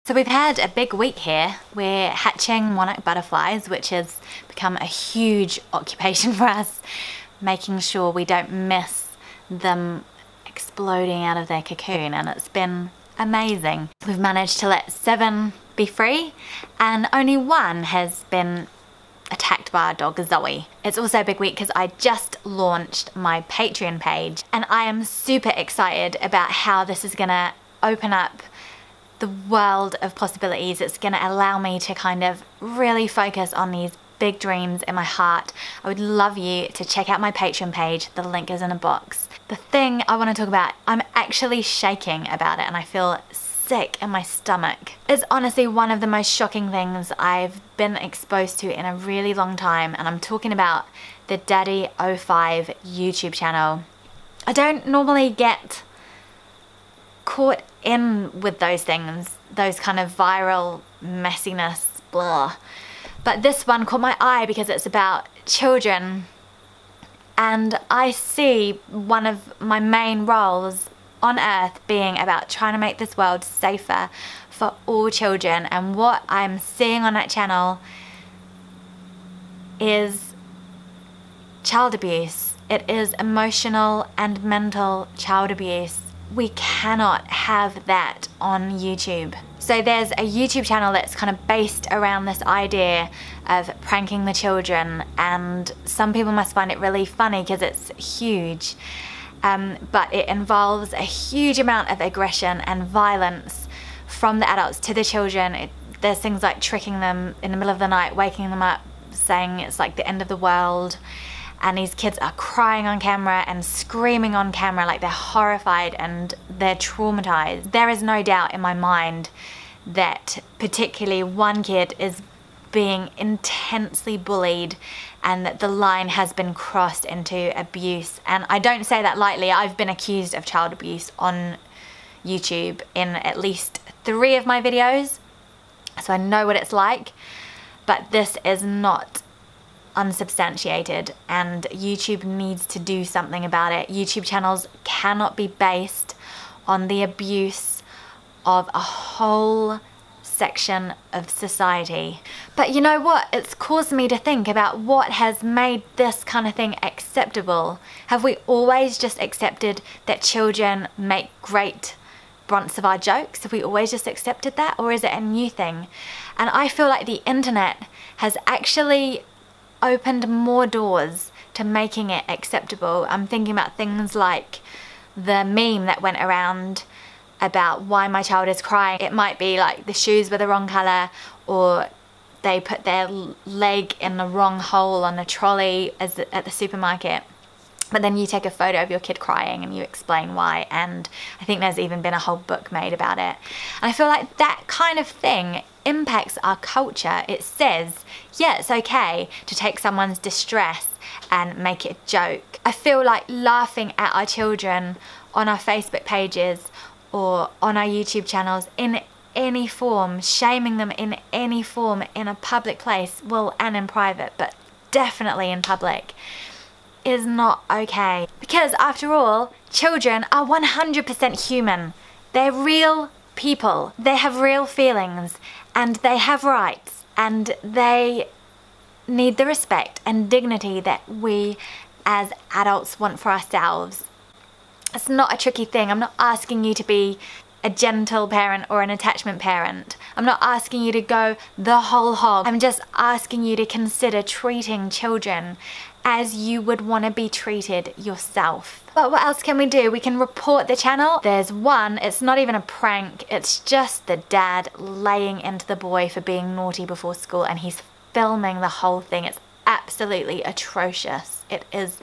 So we've had a big week here. We're hatching monarch butterflies, which has become a huge occupation for us, making sure we don't miss them exploding out of their cocoon, and it's been amazing. We've managed to let 7 be free, and only 1 has been attacked by our dog Zoe. It's also a big week because I just launched my Patreon page, and I am super excited about how this is gonna open up the world of possibilities. It's gonna allow me to kind of really focus on these big dreams in my heart. I would love you to check out my Patreon page. The link is in a box. The thing I want to talk about, I'm actually shaking about it and I feel sick in my stomach. It's honestly one of the most shocking things I've been exposed to in a really long time, and I'm talking about the Daddyofive YouTube channel. I don't normally get caught in with those things, those kind of viral messiness, blah. But this one caught my eye because it's about children, and I see one of my main roles on earth being about trying to make this world safer for all children. And what I'm seeing on that channel is child abuse. It is emotional and mental child abuse. We cannot have that on YouTube. So there's a YouTube channel that's kind of based around this idea of pranking the children, and some people must find it really funny because it's huge. But it involves a huge amount of aggression and violence from the adults to the children. There's things like tricking them in the middle of the night, waking them up, saying it's like the end of the world. And these kids are crying on camera and screaming on camera like they're horrified and they're traumatized. There is no doubt in my mind that particularly one kid is being intensely bullied and that the line has been crossed into abuse. And I don't say that lightly. I've been accused of child abuse on YouTube in at least 3 of my videos, so I know what it's like. But this is not unsubstantiated, and YouTube needs to do something about it. YouTube channels cannot be based on the abuse of a whole section of society. But you know what? It's caused me to think about what has made this kind of thing acceptable. Have we always just accepted that children make great brunts of our jokes? Have we always just accepted that, or is it a new thing? And I feel like the internet has actually opened more doors to making it acceptable. I'm thinking about things like the meme that went around about why my child is crying. It might be like the shoes were the wrong color, or they put their leg in the wrong hole on the trolley at the supermarket. But then you take a photo of your kid crying and you explain why, and I think there's even been a whole book made about it. And I feel like that kind of thing impacts our culture. It says, yeah, it's okay to take someone's distress and make it a joke. I feel like laughing at our children on our Facebook pages or on our YouTube channels in any form, shaming them in any form in a public place, well, and in private, but definitely in public, is not okay. Because after all, children are 100% human. They're real people. They have real feelings, and they have rights, and they need the respect and dignity that we as adults want for ourselves. It's not a tricky thing. I'm not asking you to be a gentle parent or an attachment parent. I'm not asking you to go the whole hog. I'm just asking you to consider treating children as you would want to be treated yourself. But what else can we do? We can report the channel. There's one, it's not even a prank, it's just the dad laying into the boy for being naughty before school, and he's filming the whole thing. It's absolutely atrocious. It is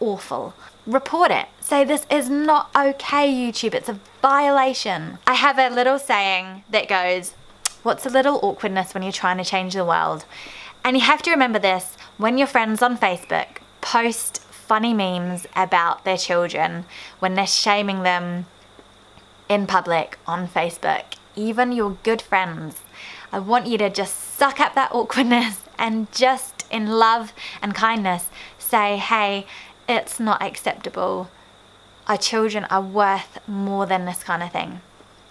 awful. Report it. Say this is not okay, YouTube. It's a violation. I have a little saying that goes, what's a little awkwardness when you're trying to change the world? And you have to remember this when your friends on Facebook post funny memes about their children, when they're shaming them in public on Facebook, even your good friends. I want you to just suck up that awkwardness and just in love and kindness say, hey, it's not acceptable. Our children are worth more than this kind of thing.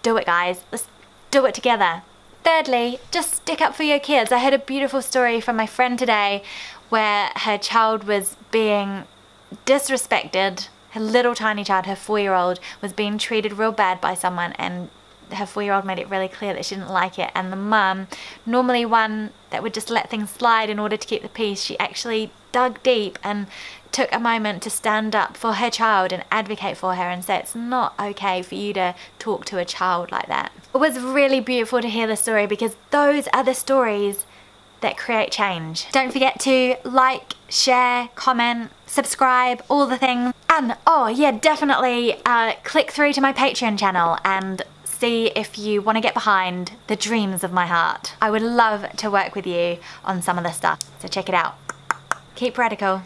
Do it, guys. Let's do it together. Thirdly, just stick up for your kids. I heard a beautiful story from my friend today where her child was being disrespected. Her little tiny child, her 4-year-old, was being treated real bad by someone, and her 4-year-old made it really clear that she didn't like it. And the mum, normally one that would just let things slide in order to keep the peace, she actually dug deep and took a moment to stand up for her child and advocate for her and say it's not okay for you to talk to a child like that. It was really beautiful to hear the story, because those are the stories that create change. Don't forget to like, share, comment, subscribe, all the things. And oh yeah, definitely click through to my Patreon channel and see if you want to get behind the dreams of my heart. I would love to work with you on some of this stuff, so check it out. Keep radical.